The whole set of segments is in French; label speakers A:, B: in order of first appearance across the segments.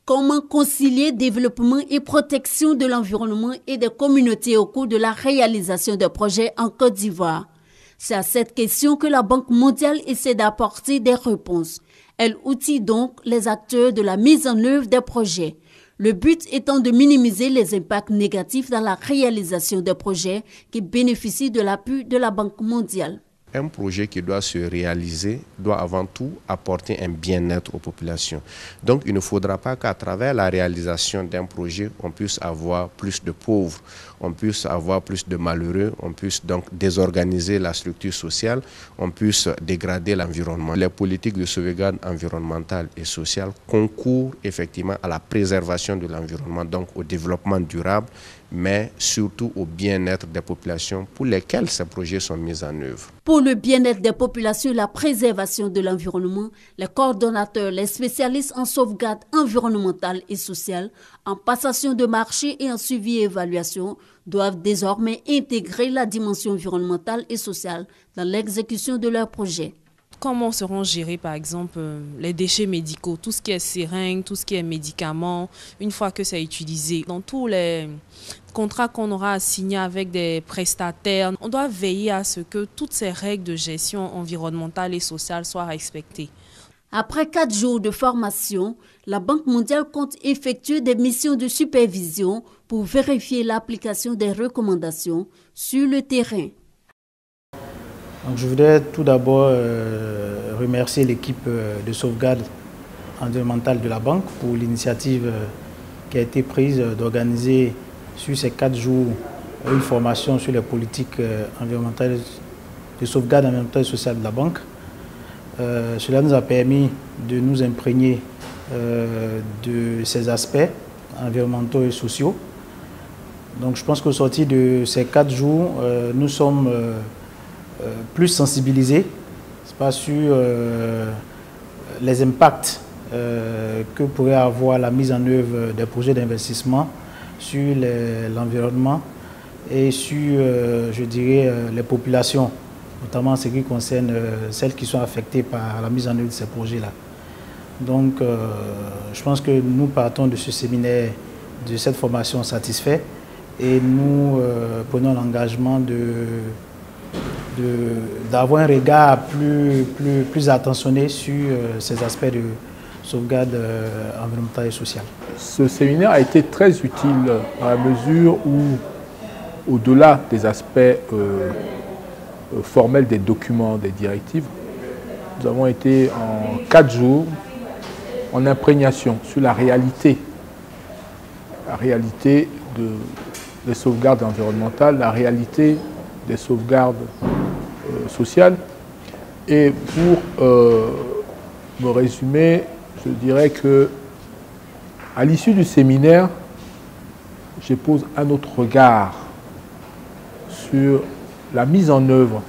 A: Comment concilier développement et protection de l'environnement et des communautés au cours de la réalisation de projets en Côte d'Ivoire? C'est à cette question que la Banque mondiale essaie d'apporter des réponses. Elle outille donc les acteurs de la mise en œuvre des projets. Le but étant de minimiser les impacts négatifs dans la réalisation des projets qui bénéficient de l'appui de la Banque mondiale.
B: Un projet qui doit se réaliser doit avant tout apporter un bien-être aux populations. Donc il ne faudra pas qu'à travers la réalisation d'un projet, on puisse avoir plus de pauvres, on puisse avoir plus de malheureux, on puisse donc désorganiser la structure sociale, on puisse dégrader l'environnement. Les politiques de sauvegarde environnementale et sociale concourent effectivement à la préservation de l'environnement, donc au développement durable, mais surtout au bien-être des populations pour lesquelles ces projets sont mis en œuvre.
A: Pour le bien-être des populations et la préservation de l'environnement, les coordonnateurs, les spécialistes en sauvegarde environnementale et sociale, en passation de marché et en suivi et évaluation, doivent désormais intégrer la dimension environnementale et sociale dans l'exécution de leurs projets.
C: Comment seront gérés, par exemple, les déchets médicaux, tout ce qui est seringues, tout ce qui est médicaments, une fois que c'est utilisé? Dans tous les contrats qu'on aura à signer avec des prestataires, on doit veiller à ce que toutes ces règles de gestion environnementale et sociale soient respectées.
A: Après 4 jours de formation, la Banque mondiale compte effectuer des missions de supervision pour vérifier l'application des recommandations sur le terrain.
D: Donc, je voudrais tout d'abord remercier l'équipe de sauvegarde environnementale de la banque pour l'initiative qui a été prise d'organiser sur ces 4 jours une formation sur les politiques environnementales, de sauvegarde environnementale et sociale de la banque. Cela nous a permis de nous imprégner de ces aspects environnementaux et sociaux. Donc je pense qu'au sortir de ces 4 jours, nous sommes plus sensibilisés sur les impacts que pourrait avoir la mise en œuvre des projets d'investissement sur l'environnement et sur, je dirais, les populations, notamment en ce qui concerne celles qui sont affectées par la mise en œuvre de ces projets-là. Donc, je pense que nous partons de ce séminaire, de cette formation satisfait, et nous prenons l'engagement d'avoir un regard plus attentionné sur ces aspects de sauvegarde environnementale et sociale.
E: Ce séminaire a été très utile dans la mesure où, au-delà des aspects formels des documents, des directives, nous avons été en 4 jours en imprégnation sur la réalité des sauvegardes environnementales, la réalité des sauvegardes sociales. Et pour me résumer, je dirais que à l'issue du séminaire, je pose un autre regard sur la mise en œuvre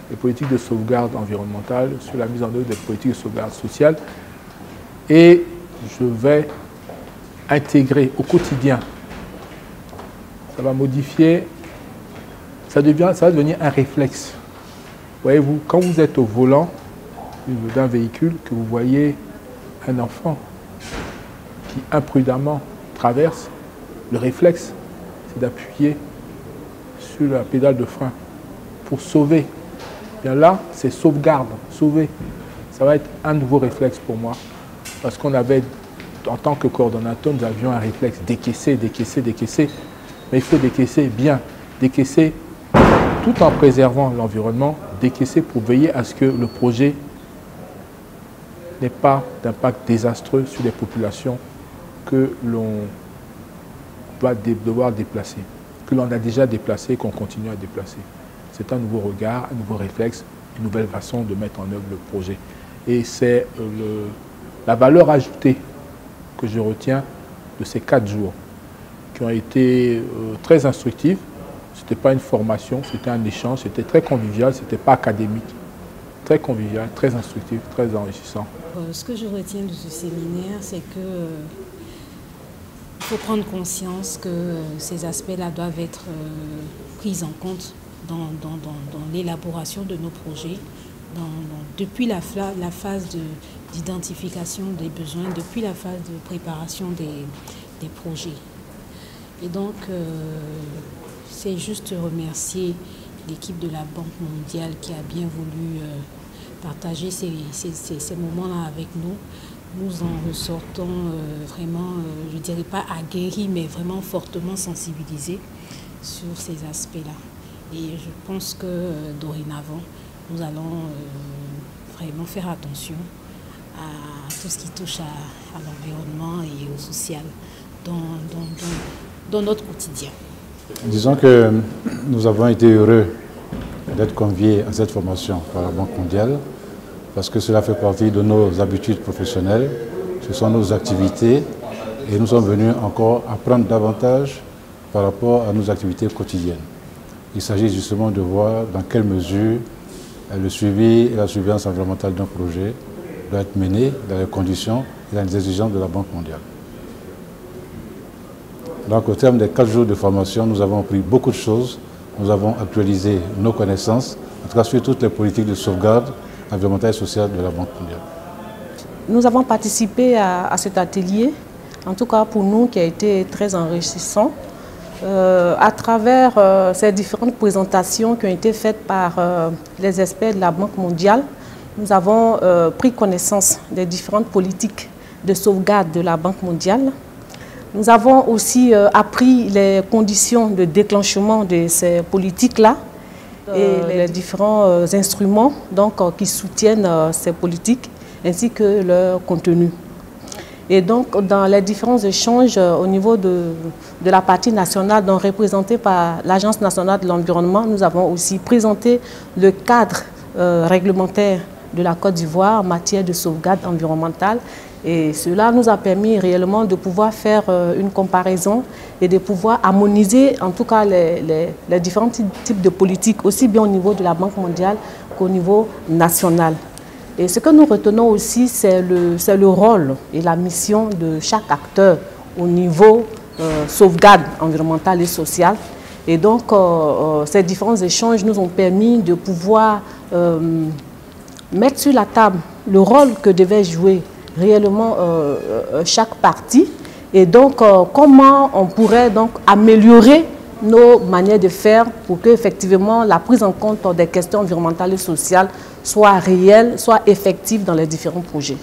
E: des politiques de sauvegarde environnementale, sur la mise en œuvre des politiques de sauvegarde sociale, et je vais intégrer au quotidien. Ça va modifier, ça va devenir un réflexe. Voyez-vous, quand vous êtes au volant d'un véhicule, que vous voyez un enfant qui imprudemment traverse, le réflexe, c'est d'appuyer sur la pédale de frein pour sauver. Bien là, c'est sauvegarde, sauver. Ça va être un nouveau réflexe pour moi. Parce qu'on avait, en tant que coordonnateur, nous avions un réflexe décaisser, décaisser, décaisser. Mais il faut décaisser bien, décaisser tout en préservant l'environnement, décaisser pour veiller à ce que le projet n'ait pas d'impact désastreux sur les populations que l'on va devoir déplacer, que l'on a déjà déplacé et qu'on continue à déplacer. C'est un nouveau regard, un nouveau réflexe, une nouvelle façon de mettre en œuvre le projet. Et c'est la valeur ajoutée que je retiens de ces 4 jours qui ont été très instructifs. Ce n'était pas une formation, c'était un échange, c'était très convivial, ce n'était pas académique. Très convivial, très instructif, très enrichissant.
F: Ce que je retiens de ce séminaire, c'est que il faut prendre conscience que ces aspects-là doivent être pris en compte dans l'élaboration de nos projets, depuis la phase d'identification des besoins, depuis la phase de préparation des projets. Et donc, c'est juste remercier l'équipe de la Banque mondiale qui a bien voulu partager ces moments-là avec nous. Nous en ressortons vraiment, je ne dirais pas aguerris, mais vraiment fortement sensibilisés sur ces aspects-là. Et je pense que dorénavant, nous allons vraiment faire attention à tout ce qui touche à l'environnement et au social dans notre quotidien.
G: Disons que nous avons été heureux d'être conviés à cette formation par la Banque mondiale parce que cela fait partie de nos habitudes professionnelles, ce sont nos activités et nous sommes venus encore apprendre davantage par rapport à nos activités quotidiennes. Il s'agit justement de voir dans quelle mesure le suivi et la surveillance environnementale d'un projet doit être mené dans les conditions et dans les exigences de la Banque mondiale. Donc au terme des 4 jours de formation, nous avons appris beaucoup de choses. Nous avons actualisé nos connaissances, en tout cas sur toutes les politiques de sauvegarde environnementale et sociale de la Banque mondiale.
H: Nous avons participé à cet atelier, en tout cas pour nous, qui a été très enrichissant. À travers ces différentes présentations qui ont été faites par les experts de la Banque mondiale, nous avons pris connaissance des différentes politiques de sauvegarde de la Banque mondiale. Nous avons aussi appris les conditions de déclenchement de ces politiques-là et les différents instruments qui soutiennent ces politiques ainsi que leur contenu. Et donc, dans les différents échanges au niveau de la partie nationale, donc représentée par l'Agence nationale de l'environnement, nous avons aussi présenté le cadre réglementaire de la Côte d'Ivoire en matière de sauvegarde environnementale. Et cela nous a permis réellement de pouvoir faire une comparaison et de pouvoir harmoniser en tout cas les différents types de politiques, aussi bien au niveau de la Banque mondiale qu'au niveau national. Et ce que nous retenons aussi, c'est le rôle et la mission de chaque acteur au niveau sauvegarde environnementale et sociale. Et donc, ces différents échanges nous ont permis de pouvoir mettre sur la table le rôle que devait jouer réellement chaque partie et donc comment on pourrait donc améliorer nos manières de faire pour que effectivement la prise en compte des questions environnementales et sociales soit réelle, soit effective dans les différents projets.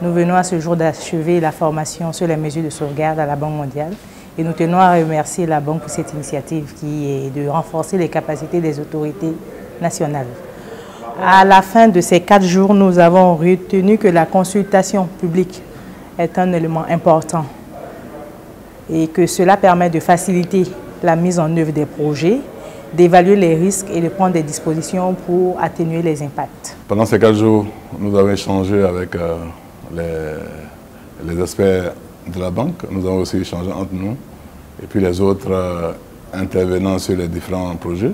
I: Nous venons à ce jour d'achever la formation sur les mesures de sauvegarde à la Banque mondiale et nous tenons à remercier la Banque pour cette initiative qui est de renforcer les capacités des autorités nationales. À la fin de ces 4 jours, nous avons retenu que la consultation publique est un élément important et que cela permet de faciliter la mise en œuvre des projets, d'évaluer les risques et de prendre des dispositions pour atténuer les impacts.
J: Pendant ces 4 jours, nous avons échangé avec les experts de la banque. Nous avons aussi échangé entre nous et puis les autres intervenants sur les différents projets.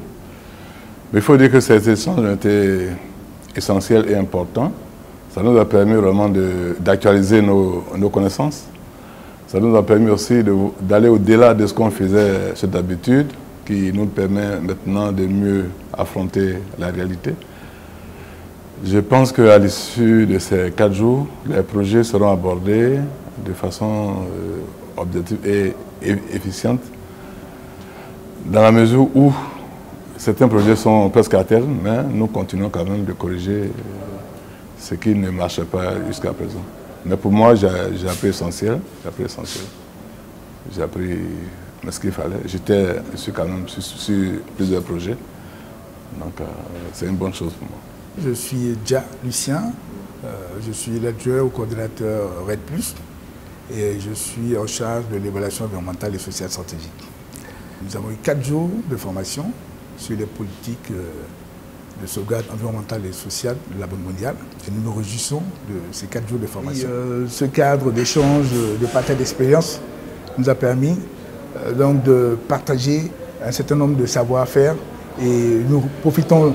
J: Mais il faut dire que ces échanges ont été essentiels et importants. Ça nous a permis vraiment d'actualiser nos connaissances. Ça nous a permis aussi d'aller au-delà de ce qu'on faisait d'habitude, qui nous permet maintenant de mieux affronter la réalité. Je pense qu'à l'issue de ces 4 jours, les projets seront abordés de façon objective et efficiente, dans la mesure où certains projets sont presque à terme, mais nous continuons quand même de corriger ce qui ne marchait pas jusqu'à présent. Mais pour moi, j'ai appris l'essentiel. J'ai appris ce qu'il fallait. Je suis quand même sur plusieurs projets. Donc c'est une bonne chose pour moi.
K: Je suis Dja Lucien. Je suis l'adjoint au coordinateur RED+, et je suis en charge de l'évaluation environnementale et sociale stratégique. Nous avons eu 4 jours de formation sur les politiques de sauvegarde environnementale et sociale de la Banque mondiale. Et nous nous réjouissons de ces 4 jours de formation. Ce cadre d'échange, de partage d'expérience nous a permis donc de partager un certain nombre de savoir-faire et nous profitons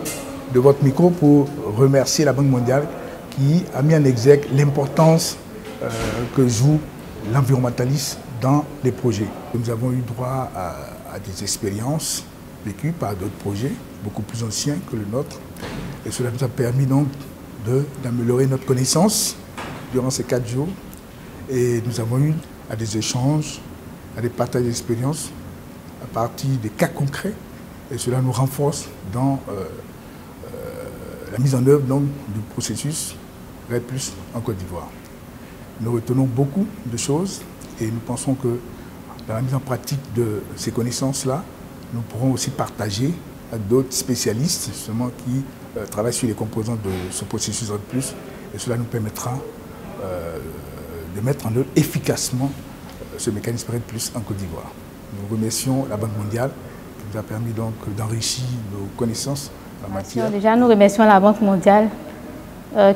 K: de votre micro pour remercier la Banque mondiale qui a mis en exergue l'importance que joue l'environnementalisme dans les projets. Nous avons eu droit à des expériences vécues par d'autres projets beaucoup plus anciens que le nôtre. Et cela nous a permis donc d'améliorer notre connaissance durant ces 4 jours. Et nous avons eu à des échanges, à des partages d'expériences à partir des cas concrets. Et cela nous renforce dans la mise en œuvre donc, du processus RED+ en Côte d'Ivoire. Nous retenons beaucoup de choses et nous pensons que dans la mise en pratique de ces connaissances-là, nous pourrons aussi partager avec d'autres spécialistes justement qui travaillent sur les composants de ce processus RED+, et cela nous permettra de mettre en œuvre efficacement ce mécanisme RED+ en Côte d'Ivoire. Nous remercions la Banque mondiale qui nous a permis donc d'enrichir nos connaissances en matière.
I: Déjà, nous remercions la Banque mondiale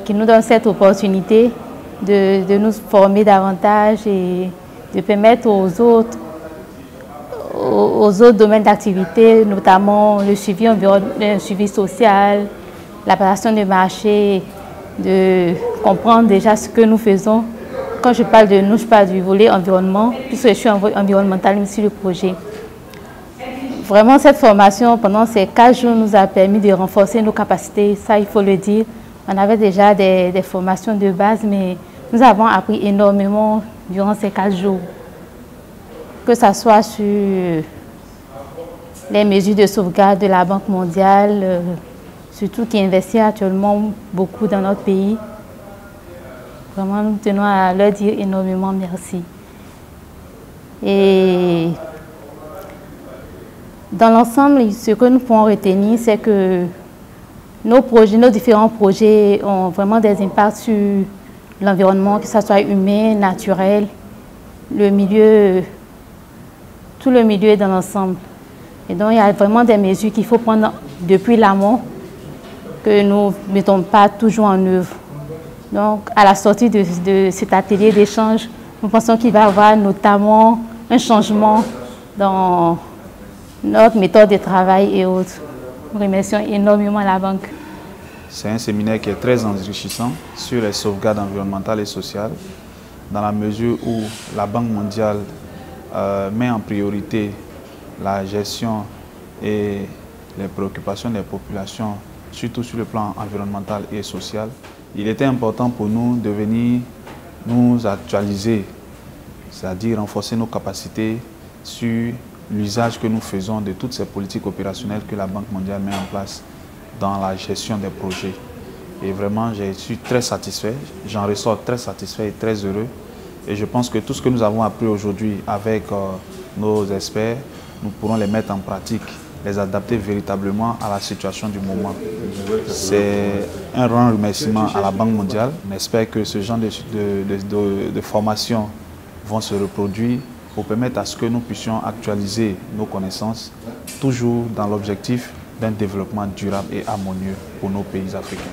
I: qui nous donne cette opportunité de nous former davantage et de permettre aux autres domaines d'activité, notamment le suivi social, l'apparition de marché, de comprendre déjà ce que nous faisons. Quand je parle de nous, je parle du volet environnement, puisque je suis environnementaliste sur le projet. Vraiment, cette formation, pendant ces 4 jours, nous a permis de renforcer nos capacités, ça il faut le dire. On avait déjà des formations de base, mais nous avons appris énormément durant ces 4 jours. Que ce soit sur les mesures de sauvegarde de la Banque mondiale, surtout qui investit actuellement beaucoup dans notre pays. Vraiment, nous tenons à leur dire énormément merci. Et dans l'ensemble, ce que nous pouvons retenir, c'est que nos différents projets ont vraiment des impacts sur l'environnement, que ce soit humain, naturel, le milieu, tout le milieu dans l'ensemble. Et donc, il y a vraiment des mesures qu'il faut prendre depuis l'amont, que nous ne mettons pas toujours en œuvre. Donc, à la sortie de cet atelier d'échange, nous pensons qu'il va y avoir notamment un changement dans notre méthode de travail et autres. Nous remercions énormément la Banque.
L: C'est un séminaire qui est très enrichissant sur les sauvegardes environnementales et sociales, dans la mesure où la Banque mondiale met en priorité la gestion et les préoccupations des populations, surtout sur le plan environnemental et social. Il était important pour nous de venir nous actualiser, c'est-à-dire renforcer nos capacités sur l'usage que nous faisons de toutes ces politiques opérationnelles que la Banque mondiale met en place dans la gestion des projets. Et vraiment, je suis très satisfait, j'en ressors très satisfait et très heureux. Et je pense que tout ce que nous avons appris aujourd'hui avec nos experts, nous pourrons les mettre en pratique, les adapter véritablement à la situation du moment. C'est un grand remerciement à la Banque mondiale. On espère que ce genre de formations vont se reproduire pour permettre à ce que nous puissions actualiser nos connaissances, toujours dans l'objectif d'un développement durable et harmonieux pour nos pays africains.